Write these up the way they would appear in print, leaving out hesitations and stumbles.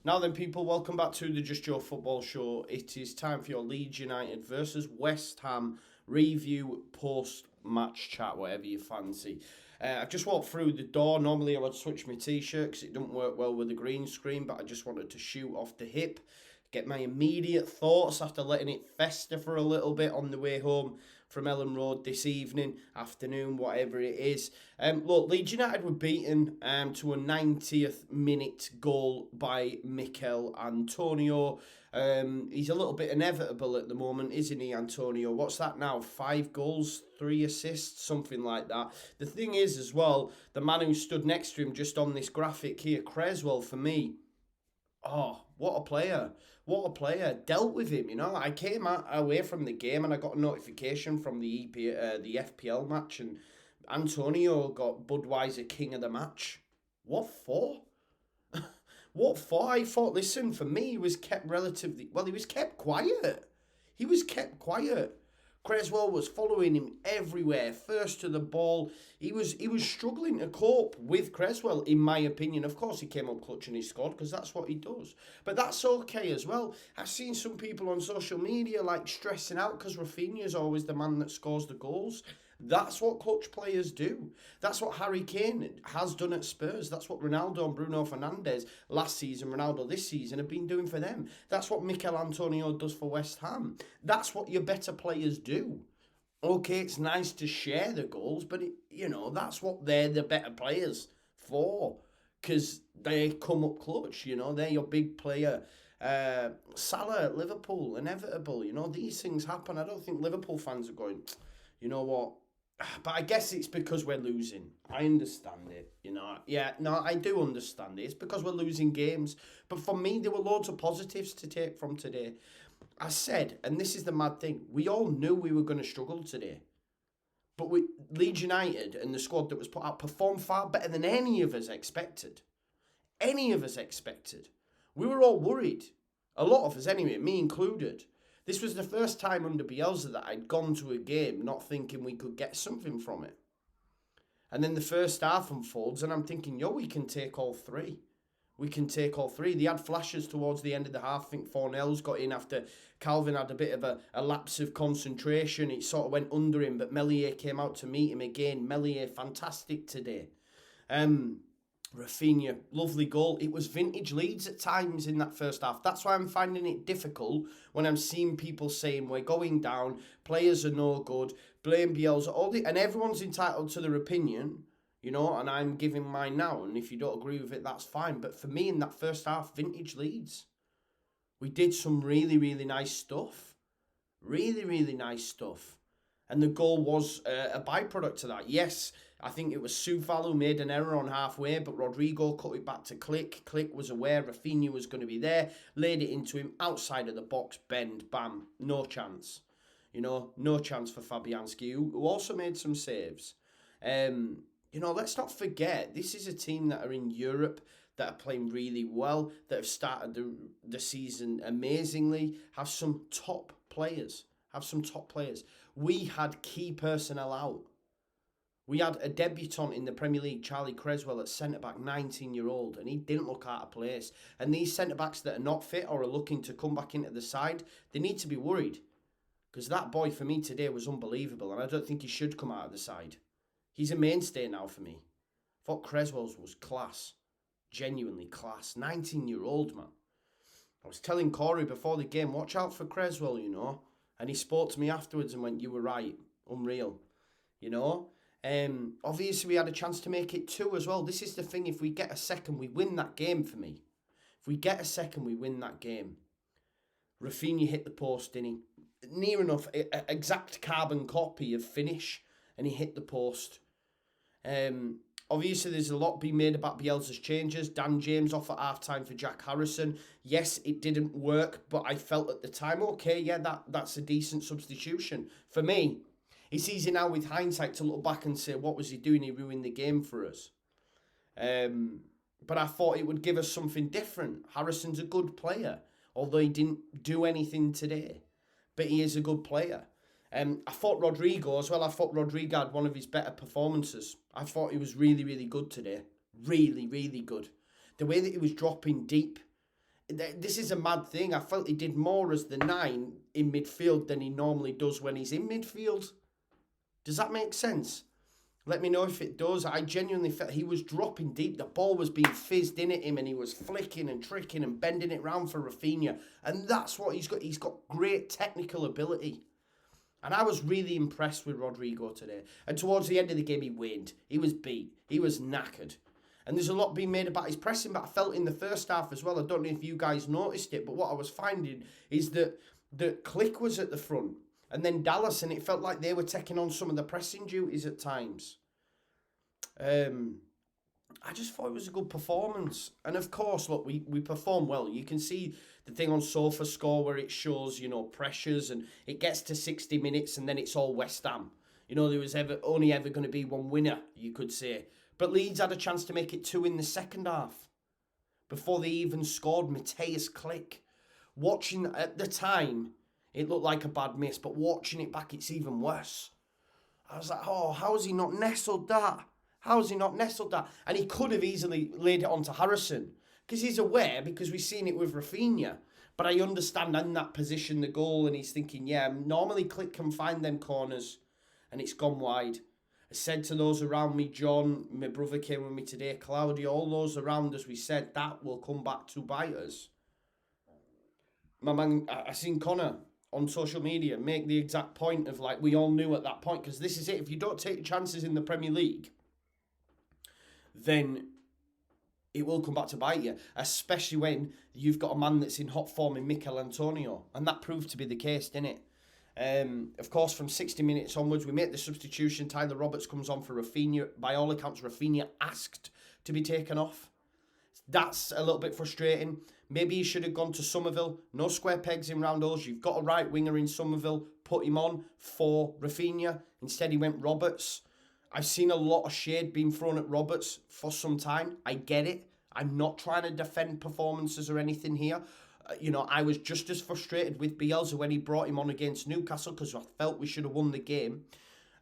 Now then, people, welcome back to the Just Joe Football Show. It is time for your Leeds United versus West Ham review post-match chat, whatever you fancy. I've just walked through the door. Normally I would switch my t-shirt because it doesn't work well with the green screen, but I just wanted to shoot off the hip, get my immediate thoughts after letting it fester for a little bit on the way home from Ellen Road this evening, afternoon, whatever it is. Look, Leeds United were beaten to a 90th minute goal by Michail Antonio. He's a little bit inevitable at the moment, isn't he, Antonio? What's that now? 5 goals, 3 assists, something like that. The thing is, as well, the man who stood next to him just on this graphic here, Creswell, for me, oh, what a player. What a player. Dealt with him, you know. I came away from the game and I got a notification from the FPL match, and Antonio got Budweiser King of the Match. What for? What for? I thought, listen, for me, he was kept relatively... Well, he was kept quiet. He was kept quiet. Creswell was following him everywhere, first to the ball. He was struggling to cope with Creswell, in my opinion. Of course, he came up clutch and he scored because that's what he does. But that's okay as well. I've seen some people on social media like stressing out because Rafinha's always the man that scores the goals. That's what clutch players do. That's what Harry Kane has done at Spurs. That's what Ronaldo and Bruno Fernandes last season, Ronaldo this season, have been doing for them. That's what Michail Antonio does for West Ham. That's what your better players do. Okay, it's nice to share the goals, but, that's what they're the better players for. Because they come up clutch, they're your big player. Salah at Liverpool, inevitable, these things happen. I don't think Liverpool fans are going, you know what? But I guess it's because we're losing. I understand it, Yeah, no, I do understand it. It's because we're losing games. But for me, there were loads of positives to take from today. I said, and this is the mad thing, we all knew we were going to struggle today. But Leeds United and the squad that was put out performed far better than any of us expected. Any of us expected. We were all worried. A lot of us anyway, me included. This was the first time under Bielsa that I'd gone to a game not thinking we could get something from it. And then the first half unfolds and I'm thinking, we can take all 3. We can take all 3. They had flashes towards the end of the half. I think Fornell's got in after Calvin had a bit of a lapse of concentration. It sort of went under him, but Meslier came out to meet him again. Meslier, fantastic today. Rafinha, lovely goal. It was vintage Leeds at times in that first half. That's why I'm finding it difficult when I'm seeing people saying we're going down, players are no good, blame Bielsa, and everyone's entitled to their opinion, and I'm giving mine now. And if you don't agree with it, that's fine. But for me, in that first half, vintage Leeds. We did some really, really nice stuff. Really, really nice stuff. And the goal was a byproduct of that. Yes, I think it was Soufal who made an error on halfway, but Rodrigo cut it back to Click. Click was aware Rafinha was going to be there, laid it into him, outside of the box, bend, bam, no chance. No chance for Fabianski, who also made some saves. Let's not forget, this is a team that are in Europe, that are playing really well, that have started the season amazingly, have some top players. We had key personnel out. We had a debutant in the Premier League, Charlie Creswell, at centre-back, 19-year-old, and he didn't look out of place. And these centre-backs that are not fit or are looking to come back into the side, they need to be worried. Because that boy, for me, today was unbelievable, and I don't think he should come out of the side. He's a mainstay now for me. I thought Creswell's was class. Genuinely class. 19-year-old, man. I was telling Corey before the game, watch out for Creswell, And he spoke to me afterwards and went, you were right. Unreal. Obviously, we had a chance to make it 2 as well. This is the thing. If we get a second, we win that game for me. If we get a second, we win that game. Rafinha hit the post, didn't he? Near enough, exact carbon copy of finish, and he hit the post. Obviously, there's a lot being made about Bielsa's changes. Dan James off at half-time for Jack Harrison. Yes, it didn't work, but I felt at the time, okay, yeah, that's a decent substitution. For me, it's easy now with hindsight to look back and say, what was he doing? He ruined the game for us. But I thought it would give us something different. Harrison's a good player, although he didn't do anything today. But he is a good player. I thought Rodrigo as well. I thought Rodrigo had one of his better performances. I thought he was really, really good today. Really, really good. The way that he was dropping deep This is a mad thing. I felt he did more as the 9 in midfield than he normally does when he's in midfield. Does that make sense? Let me know if it does. I genuinely felt he was dropping deep. The ball was being fizzed in at him and he was flicking and tricking and bending it round for Rafinha. And that's what he's got. He's got great technical ability. And I was really impressed with Rodrigo today. And towards the end of the game, he waned. He was beat. He was knackered. And there's a lot being made about his pressing, but I felt in the first half as well. I don't know if you guys noticed it, but what I was finding is that Click was at the front. And then Dallas, and it felt like they were taking on some of the pressing duties at times. I just thought it was a good performance. And of course, look, we perform well. You can see the thing on SofaScore where it shows, pressures, and it gets to 60 minutes and then it's all West Ham. There was only ever going to be one winner, you could say. But Leeds had a chance to make it 2 in the second half before they even scored. Mateus Click. Watching at the time, it looked like a bad miss, but watching it back, it's even worse. I was like, oh, how has he not nestled that? How has he not nestled that? And he could have easily laid it onto Harrison because he's aware, because we've seen it with Rafinha. But I understand in that position, the goal, and he's thinking, yeah, normally Click can find them corners, and it's gone wide. I said to those around me, John, my brother came with me today, Claudio, all those around us, we said that will come back to bite us. My man, I seen Connor on social media make the exact point of, like, we all knew at that point, because this is it. If you don't take chances in the Premier League, then it will come back to bite you, especially when you've got a man that's in hot form in Michail Antonio. And that proved to be the case, didn't it? Of course, from 60 minutes onwards, we make the substitution. Tyler Roberts comes on for Rafinha. By all accounts, Rafinha asked to be taken off. That's a little bit frustrating. Maybe he should have gone to Somerville. No square pegs in round holes. You've got a right winger in Somerville. Put him on for Rafinha. Instead, he went Roberts. I've seen a lot of shade being thrown at Roberts for some time. I get it. I'm not trying to defend performances or anything here. I was just as frustrated with Bielsa when he brought him on against Newcastle because I felt we should have won the game.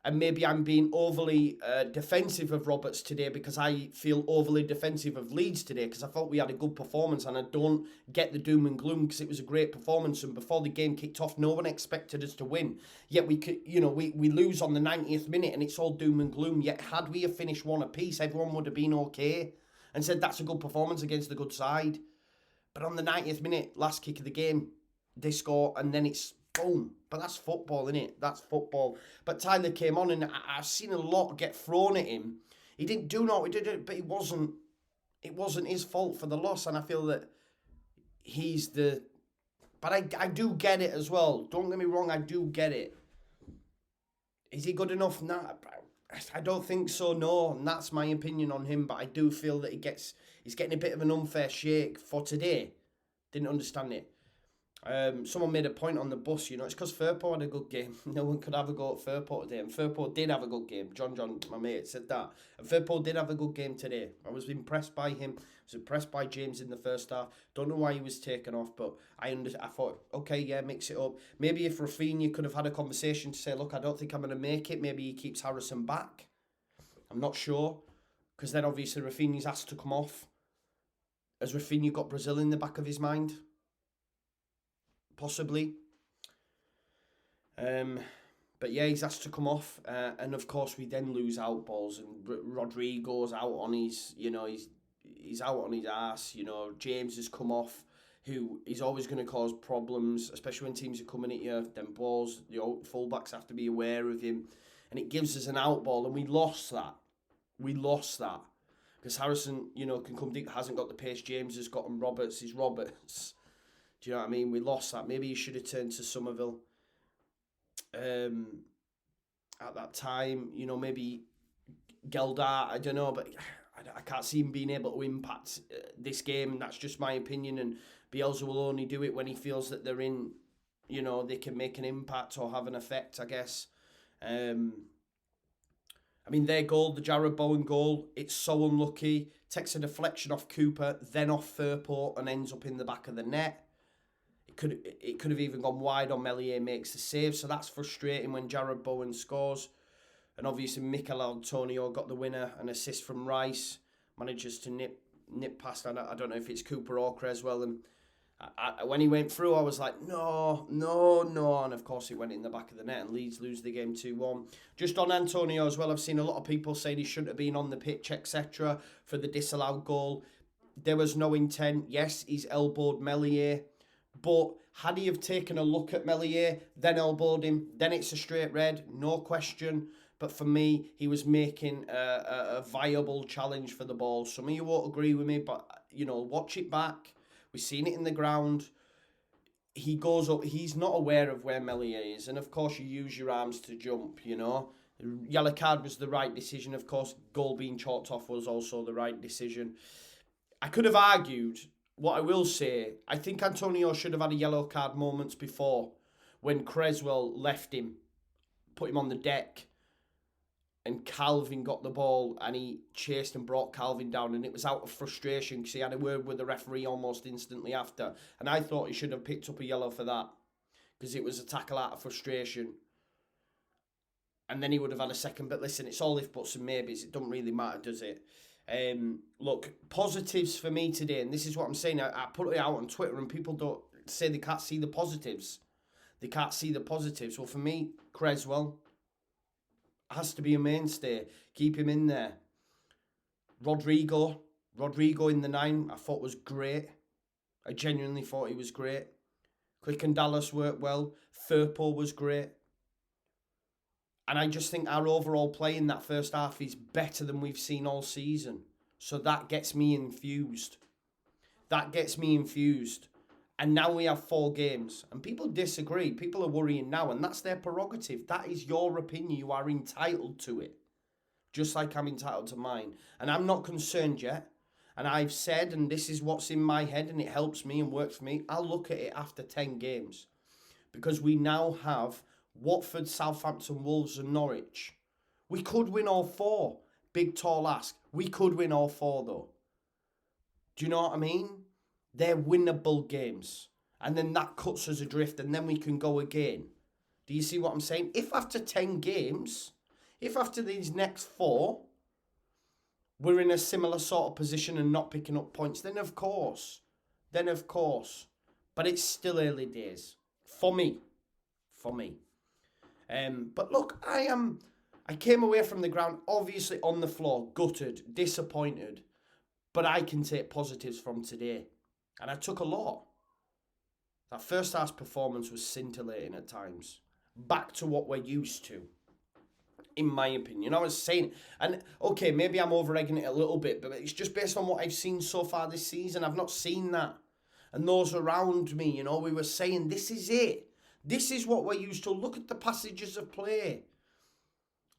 And maybe I'm being overly defensive of Roberts today because I feel overly defensive of Leeds today because I thought we had a good performance, and I don't get the doom and gloom because it was a great performance, and before the game kicked off, no one expected us to win. Yet we could, we lose on the 90th minute and it's all doom and gloom. Yet had we have finished one apiece, everyone would have been okay and said that's a good performance against the good side. But on the 90th minute, last kick of the game, they score and then it's boom. But that's football, innit? That's football. But Tyler came on and I've seen a lot get thrown at him. He didn't do no, he did it, but it wasn't his fault for the loss. And I feel that he's the... But I do get it as well. Don't get me wrong, I do get it. Is he good enough? Nah, I don't think so, no. And that's my opinion on him. But I do feel that he's getting a bit of an unfair shake for today. Didn't understand it. Someone made a point on the bus, it's because Firpo had a good game. No one could have a go at Firpo today, and Firpo did have a good game. John, my mate, said that. And Firpo did have a good game today. I was impressed by him. I was impressed by James in the first half. Don't know why he was taken off, but I thought, okay, yeah, mix it up. Maybe if Rafinha could have had a conversation to say, look, I don't think I'm going to make it. Maybe he keeps Harrison back. I'm not sure, because then obviously Rafinha's asked to come off. Has Rafinha got Brazil in the back of his mind? Possibly. But yeah, he's asked to come off. And of course, we then lose out balls. And Rodrigo's out on his, he's out on his ass. James has come off, who is always going to cause problems, especially when teams are coming at you. Them balls, fullbacks have to be aware of him. And it gives us an out ball. And we lost that. Because Harrison, can come deep, hasn't got the pace. James has got him. Roberts is Roberts. Do you know what I mean? We lost that. Maybe he should have turned to Somerville at that time. Maybe Geldart, I don't know, but I can't see him being able to impact this game. That's just my opinion. And Bielsa will only do it when he feels that they're in, they can make an impact or have an effect, I guess. Their goal, the Jarrod Bowen goal, it's so unlucky. Takes a deflection off Cooper, then off Firpo, and ends up in the back of the net. It could have even gone wide on Meslier makes the save, so that's frustrating when Jarrod Bowen scores. And obviously Michail Antonio got the winner, an assist from Rice, manages to nip past, I don't know if it's Cooper or Creswell, and When he went through, I was like, no, no, no. And of course, it went in the back of the net and Leeds lose the game 2-1. Just on Antonio as well, I've seen a lot of people saying he shouldn't have been on the pitch, etc. for the disallowed goal. There was no intent. Yes, he's elbowed Meslier. But had he have taken a look at Meslier, then elbowed him, then it's a straight red, no question. But for me, he was making a viable challenge for the ball. Some of you won't agree with me, but, you know, watch it back. We've seen it in the ground. He goes up. He's not aware of where Meslier is. And, of course, you use your arms to jump, you know. Yellow card was the right decision. Of course, goal being chalked off was also the right decision. I could have argued, what I will say, I think Antonio should have had a yellow card moments before when Creswell left him, put him on the deck, and Calvin got the ball and he chased and brought Calvin down, and it was out of frustration because he had a word with the referee almost instantly after, and I thought he should have picked up a yellow for that because it was a tackle out of frustration, and then he would have had a second. But listen, it's all if buts and maybes. It doesn't really matter, does it? Look, positives for me today, and this is what I'm saying. I put it out on Twitter and people don't say they can't see the positives. They can't see the positives. Well, for me, Creswell has to be a mainstay. Keep him in there. Rodrigo in the 9, I thought was great. I genuinely thought he was great. Quick and Dallas worked well. Firpo was great. And I just think our overall play in that first half is better than we've seen all season. So that gets me infused. And now we have 4 games. And people disagree. People are worrying now. And that's their prerogative. That is your opinion. You are entitled to it. Just like I'm entitled to mine. And I'm not concerned yet. And I've said, and this is what's in my head, and it helps me and works for me, I'll look at it after 10 games. Because we now have Watford, Southampton, Wolves and Norwich. We could win all 4. Big, tall ask. We could win all 4 though. Do you know what I mean? They're winnable games. And then that cuts us adrift and then we can go again. Do you see what I'm saying? If after 10 games, if after these next 4, we're in a similar sort of position and not picking up points, then of course. But it's still early days. For me. But look, I came away from the ground obviously on the floor, gutted, disappointed. But I can take positives from today. And I took a lot. That first half performance was scintillating at times. Back to what we're used to, in my opinion. I was saying, and okay, maybe I'm over-egging it a little bit, but it's just based on what I've seen so far this season. I've not seen that. And those around me, you know, we were saying, this is it. This is what we're used to. Look at the passages of play.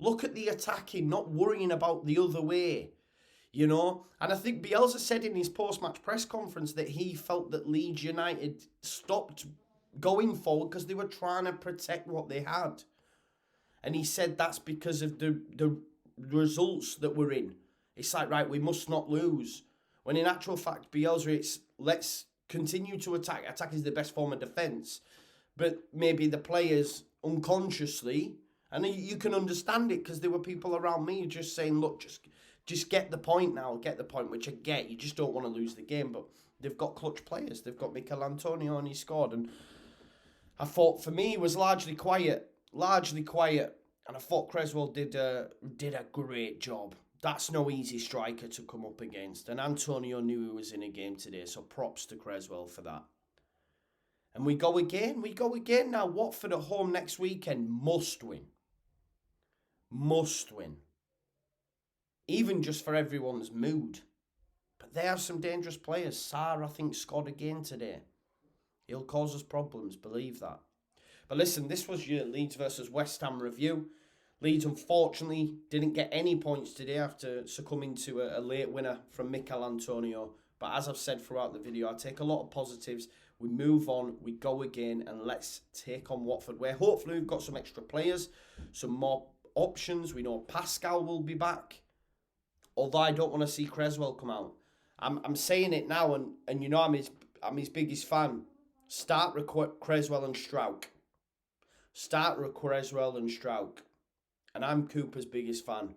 Look at the attacking, not worrying about the other way. You know, and I think Bielsa said in his post-match press conference that he felt that Leeds United stopped going forward because they were trying to protect what they had. And he said that's because of the results that we're in. It's like, right, we must not lose. When in actual fact, Bielsa, it's let's continue to attack. Attack is the best form of defence. But maybe the players unconsciously, and you can understand it because there were people around me just saying, look, just get the point now, which I get. You just don't want to lose the game, but they've got clutch players. They've got Michail Antonio and he scored. And I thought for me it was largely quiet. And I thought Creswell did a great job. That's no easy striker to come up against. And Antonio knew he was in a game today, so props to Creswell for that. And we go again now. Watford at home next weekend, must win. Even just for everyone's mood. But they have some dangerous players. Sarr, I think, scored again today. He'll cause us problems, believe that. But listen, this was your Leeds versus West Ham review. Leeds, unfortunately, didn't get any points today after succumbing to a late winner from Michail Antonio. But as I've said throughout the video, I take a lot of positives. We move on, we go again, and let's take on Watford, where hopefully we've got some extra players, some more options. We know Pascal will be back. Although I don't want to see Creswell come out. I'm saying it now, and you know I'm his biggest fan. Start with Creswell and Strauch. And I'm Cooper's biggest fan.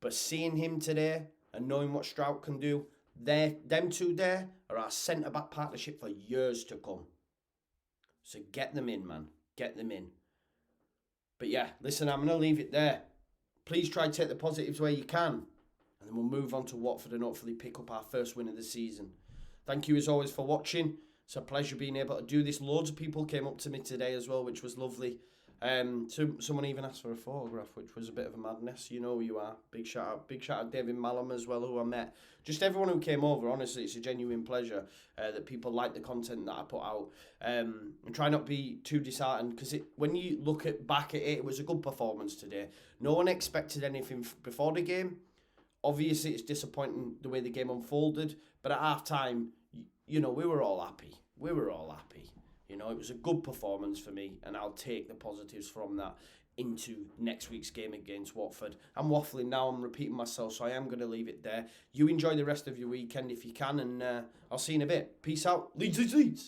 But seeing him today and knowing what Strauch can do, Them two there are our centre-back partnership for years to come. So get them in, man. Get them in. But yeah, listen, I'm going to leave it there. Please try to take the positives where you can. And then we'll move on to Watford and hopefully pick up our first win of the season. Thank you as always for watching. It's a pleasure being able to do this. Loads of people came up to me today as well, which was lovely. Someone even asked for a photograph, which was a bit of a madness. You know who you are. Big shout out David Mallam as well, who I met. Just everyone who came over. Honestly, it's a genuine pleasure that people like the content that I put out. And try not to be too disheartened, because when you look back at it, it was a good performance today. No one expected anything before the game. Obviously, it's disappointing the way the game unfolded, but at half time, we were all happy. We were all happy. It was a good performance for me, and I'll take the positives from that into next week's game against Watford. I'm waffling now, I'm repeating myself, so I am going to leave it there. You enjoy the rest of your weekend if you can, and I'll see you in a bit. Peace out. Leeds, Leeds, Leeds.